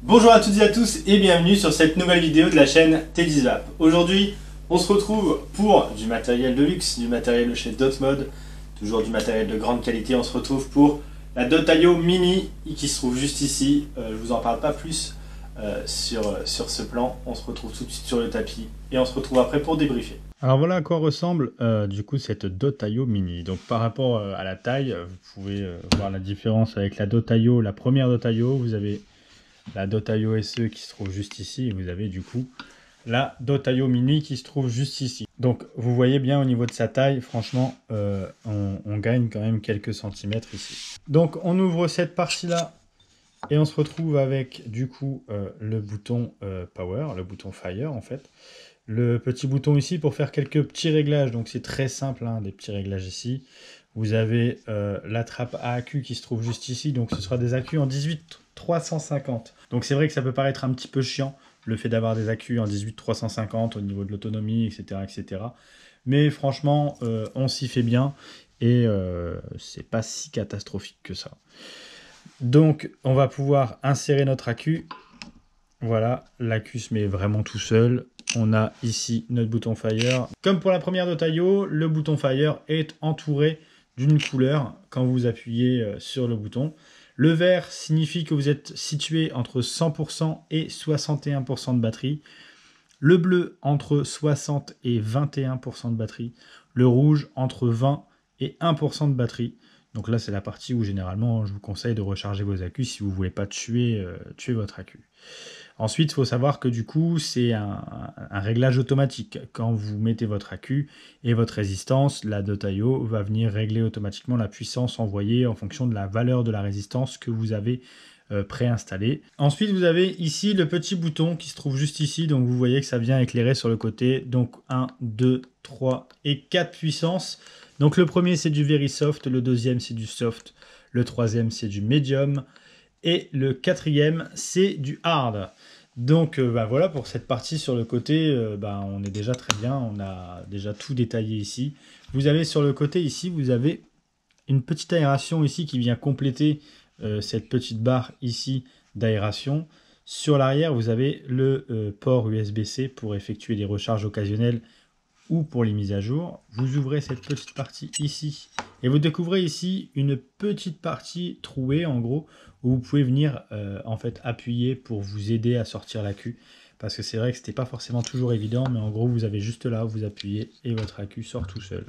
Bonjour à toutes et à tous et bienvenue sur cette nouvelle vidéo de la chaîne Teddy's. Aujourd'hui, on se retrouve pour du matériel de luxe, du matériel de chez Dotmod, toujours du matériel de grande qualité. On se retrouve pour la Dotaio Mini qui se trouve juste ici. Je vous en parle pas plus sur ce plan. On se retrouve tout de suite sur le tapis et on se retrouve après pour débriefer. Alors voilà à quoi ressemble du coup cette Dotaio Mini. Donc par rapport à la taille, vous pouvez voir la différence avec la Dotaio, la première Dotaio. Vous avez la Dotaio SE qui se trouve juste ici et vous avez du coup la Dotaio Mini qui se trouve juste ici. Donc vous voyez bien au niveau de sa taille, franchement on gagne quand même quelques centimètres ici. Donc on ouvre cette partie là et on se retrouve avec du coup le bouton Power, le bouton Fire en fait. Le petit bouton ici pour faire quelques petits réglages, donc c'est très simple, hein, des petits réglages ici. Vous avez la trappe à accu qui se trouve juste ici, donc ce sera des accus en 18-350. Donc c'est vrai que ça peut paraître un petit peu chiant, le fait d'avoir des accus en 18-350 au niveau de l'autonomie, etc., etc. Mais franchement, on s'y fait bien et c'est pas si catastrophique que ça. Donc on va pouvoir insérer notre accu. Voilà, l'accu se met vraiment tout seul. On a ici notre bouton Fire. Comme pour la première Dotaio, le bouton Fire est entouré d'une couleur quand vous appuyez sur le bouton. Le vert signifie que vous êtes situé entre 100% et 61% de batterie. Le bleu entre 60 et 21% de batterie. Le rouge entre 20 et 1% de batterie. Donc là, c'est la partie où généralement, je vous conseille de recharger vos accus si vous ne voulez pas tuer votre accu. Ensuite, il faut savoir que du coup, c'est un réglage automatique. Quand vous mettez votre accu et votre résistance, la Dotaio va venir régler automatiquement la puissance envoyée en fonction de la valeur de la résistance que vous avez préinstallée. Ensuite, vous avez ici le petit bouton qui se trouve juste ici. Donc, vous voyez que ça vient éclairer sur le côté. Donc, 1, 2, 3 et 4 puissances. Donc, le premier, c'est du Very Soft. Le deuxième, c'est du Soft. Le troisième, c'est du Medium. Et le quatrième, c'est du Hard. Donc voilà pour cette partie sur le côté, on est déjà très bien, on a déjà tout détaillé ici. Vous avez sur le côté ici, vous avez une petite aération ici qui vient compléter cette petite barre ici d'aération. Sur l'arrière, vous avez le port USB-C pour effectuer des recharges occasionnelles ou pour les mises à jour. Vous ouvrez cette petite partie ici et vous découvrez ici une petite partie trouée en gros où vous pouvez venir en fait appuyer pour vous aider à sortir l'accu, parce que c'est vrai que c'était pas forcément toujours évident, mais en gros vous avez juste là, vous appuyez et votre accu sort tout seul.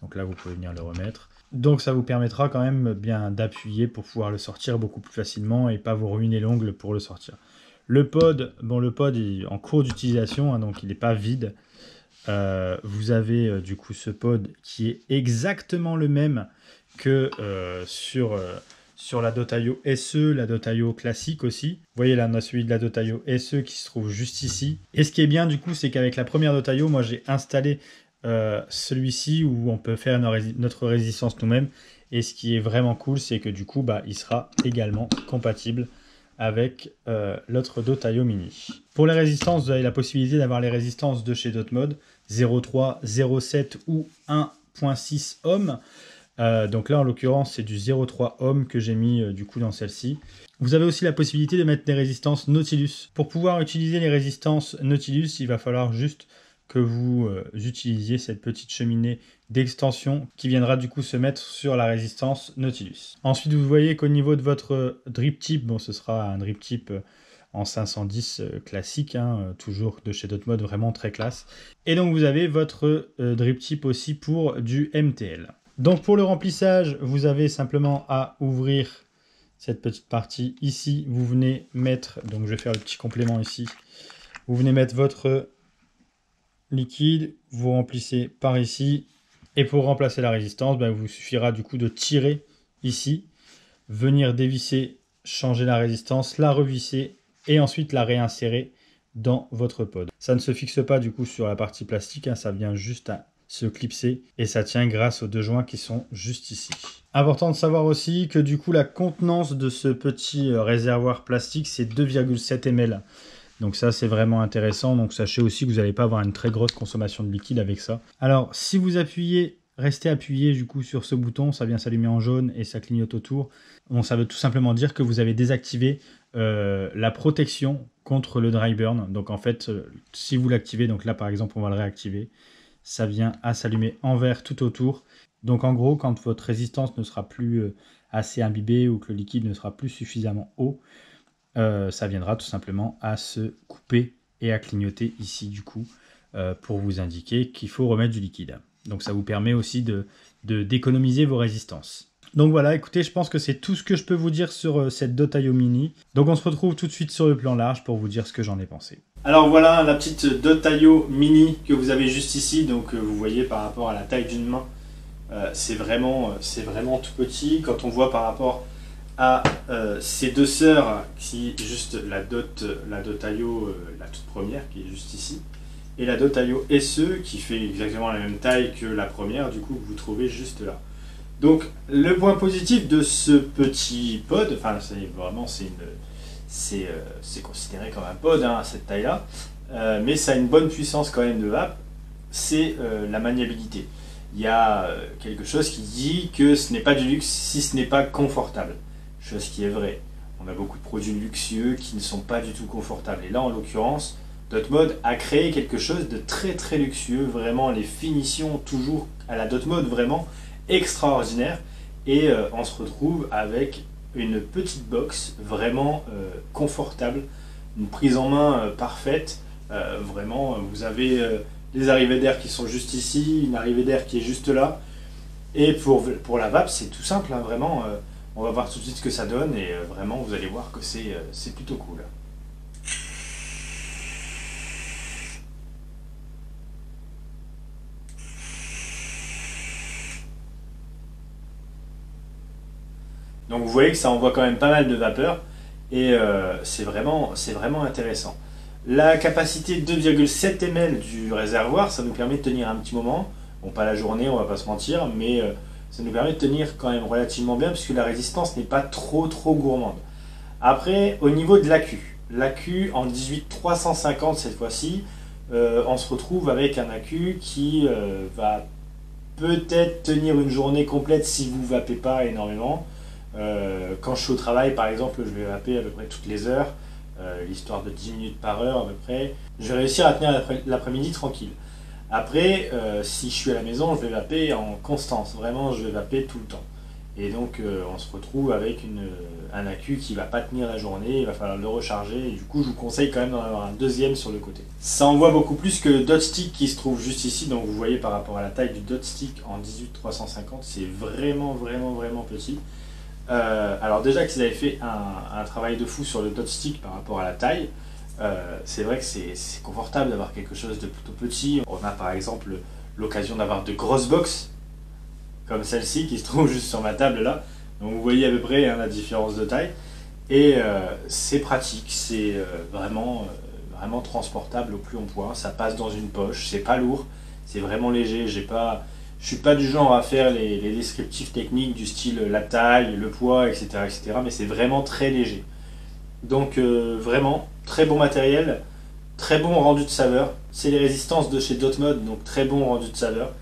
Donc là vous pouvez venir le remettre. Donc ça vous permettra quand même bien d'appuyer pour pouvoir le sortir beaucoup plus facilement et pas vous ruiner l'ongle pour le sortir. Le pod, bon le pod est en cours d'utilisation, hein, donc il n'est pas vide. Vous avez du coup ce pod qui est exactement le même que sur la Dotaio SE, la Dotaio classique aussi. Vous voyez là, on a celui de la Dotaio SE qui se trouve juste ici. Et ce qui est bien du coup, c'est qu'avec la première Dotaio, moi j'ai installé celui-ci où on peut faire notre résistance nous-mêmes. Et ce qui est vraiment cool, c'est que du coup, il sera également compatible avec l'autre Dotaio Mini. Pour les résistances, vous avez la possibilité d'avoir les résistances de chez Dotmod, 0,3, 0,7 ou 1,6 ohms. Donc là, en l'occurrence, c'est du 0,3 ohms que j'ai mis du coup dans celle-ci. Vous avez aussi la possibilité de mettre des résistances Nautilus. Pour pouvoir utiliser les résistances Nautilus, il va falloir juste que vous utilisiez cette petite cheminée d'extension qui viendra du coup se mettre sur la résistance Nautilus. Ensuite, vous voyez qu'au niveau de votre drip tip, bon, ce sera un drip tip en 510 classique, hein, toujours de chez Dotmod, vraiment très classe. Et donc, vous avez votre drip tip aussi pour du MTL. Donc, pour le remplissage, vous avez simplement à ouvrir cette petite partie ici. Vous venez mettre, donc je vais faire le petit complément ici, vous venez mettre votre liquide, vous remplissez par ici, et pour remplacer la résistance, il vous suffira du coup de tirer ici, venir dévisser, changer la résistance, la revisser et ensuite la réinsérer dans votre pod. Ça ne se fixe pas du coup sur la partie plastique, hein, ça vient juste se clipser et ça tient grâce aux 2 joints qui sont juste ici. Important de savoir aussi que du coup la contenance de ce petit réservoir plastique c'est 2,7 ml. Donc ça c'est vraiment intéressant, donc sachez aussi que vous n'allez pas avoir une très grosse consommation de liquide avec ça. Alors si vous appuyez, restez appuyé du coup sur ce bouton, ça vient s'allumer en jaune et ça clignote autour. Bon, ça veut tout simplement dire que vous avez désactivé la protection contre le dry burn. Donc en fait, si vous l'activez, donc là par exemple on va le réactiver, ça vient à s'allumer en vert tout autour. Donc en gros, quand votre résistance ne sera plus assez imbibée ou que le liquide ne sera plus suffisamment haut, ça viendra tout simplement à se couper et à clignoter ici du coup pour vous indiquer qu'il faut remettre du liquide. Donc ça vous permet aussi d'économiser vos résistances. Donc voilà, écoutez, je pense que c'est tout ce que je peux vous dire sur cette Dotaio Mini. Donc on se retrouve tout de suite sur le plan large pour vous dire ce que j'en ai pensé. Alors voilà la petite Dotaio Mini que vous avez juste ici. Donc vous voyez par rapport à la taille d'une main, c'est vraiment tout petit. Quand on voit par rapport à ces 2 sœurs, qui juste la Dotaio, la toute première qui est juste ici, et la Dotaio SE qui fait exactement la même taille que la première, du coup que vous trouvez juste là. Donc le point positif de ce petit pod, enfin c'est considéré comme un pod à cette taille-là, mais ça a une bonne puissance quand même de vape, c'est la maniabilité. Il y a quelque chose qui dit que ce n'est pas du luxe si ce n'est pas confortable, chose qui est vraie. On a beaucoup de produits luxueux qui ne sont pas du tout confortables, et là en l'occurrence, Dotmod a créé quelque chose de très très luxueux, vraiment les finitions toujours à la Dotmod, vraiment extraordinaire, et on se retrouve avec une petite box vraiment confortable, une prise en main parfaite, vraiment vous avez les arrivées d'air qui sont juste ici, une arrivée d'air qui est juste là, et pour la vape c'est tout simple, hein, vraiment on va voir tout de suite ce que ça donne, et vraiment vous allez voir que c'est plutôt cool. Donc vous voyez que ça envoie quand même pas mal de vapeur, et c'est vraiment intéressant. La capacité 2,7 ml du réservoir, ça nous permet de tenir un petit moment. Bon, pas la journée, on va pas se mentir, mais ça nous permet de tenir quand même relativement bien puisque la résistance n'est pas trop gourmande. Après, au niveau de l'AQ en 18350 cette fois-ci, on se retrouve avec un AQ qui va peut-être tenir une journée complète si vous ne vapez pas énormément. Quand je suis au travail par exemple, je vais vaper à peu près toutes les heures, l'histoire de 10 minutes par heure à peu près. Je vais réussir à tenir l'après-midi tranquille. Après, si je suis à la maison, je vais vaper en constance, vraiment je vais vaper tout le temps. Et donc on se retrouve avec un AQ qui ne va pas tenir la journée, il va falloir le recharger, et du coup je vous conseille quand même d'en avoir un deuxième sur le côté. Ça envoie beaucoup plus que le Dotstick qui se trouve juste ici, donc vous voyez par rapport à la taille du Dotstick en 18350, c'est vraiment petit. Alors déjà qu'ils avaient fait un travail de fou sur le Dotstick par rapport à la taille, c'est vrai que c'est confortable d'avoir quelque chose de plutôt petit. On a par exemple l'occasion d'avoir de grosses box comme celle-ci qui se trouve juste sur ma table là, donc vous voyez à peu près la différence de taille, et c'est pratique, c'est vraiment transportable au plus haut point, ça passe dans une poche, c'est pas lourd, c'est vraiment léger. Je suis pas du genre à faire les descriptifs techniques du style la taille, le poids, etc. mais c'est vraiment très léger. Donc vraiment, très bon matériel, très bon rendu de saveur. C'est les résistances de chez Dotmod, donc très bon rendu de saveur.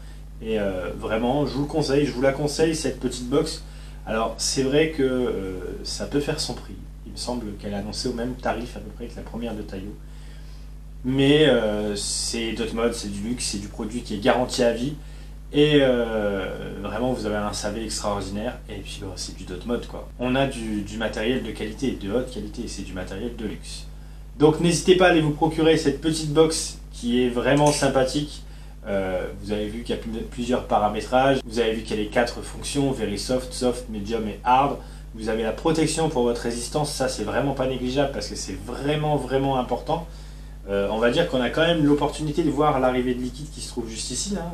Et vraiment, je vous le conseille, je vous la conseille cette petite box. Alors c'est vrai que ça peut faire son prix. Il me semble qu'elle est annoncée au même tarif à peu près que la première de Taio. Mais c'est Dotmod, c'est du luxe, c'est du produit qui est garanti à vie. Et vraiment vous avez un SAV extraordinaire, et puis c'est du Dotmod quoi. On a du matériel de qualité, de haute qualité, c'est du matériel de luxe. Donc n'hésitez pas à aller vous procurer cette petite box qui est vraiment sympathique. Vous avez vu qu'il y a plusieurs paramétrages, vous avez vu qu'il y a les 4 fonctions, very soft, soft, medium et hard. Vous avez la protection pour votre résistance, ça c'est vraiment pas négligeable parce que c'est vraiment important. On va dire qu'on a quand même l'opportunité de voir l'arrivée de liquide qui se trouve juste ici, hein,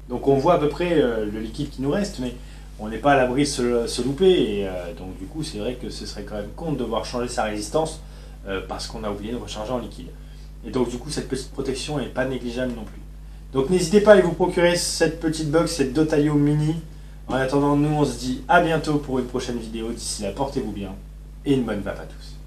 donc on voit à peu près le liquide qui nous reste, mais on n'est pas à l'abri de se louper, et donc du coup c'est vrai que ce serait quand même con de devoir changer sa résistance parce qu'on a oublié de recharger en liquide. Et donc du coup cette petite protection n'est pas négligeable non plus. Donc n'hésitez pas à aller vous procurer cette petite box, cette Dotaio Mini. En attendant, nous on se dit à bientôt pour une prochaine vidéo. D'ici là, portez-vous bien et une bonne vape à tous.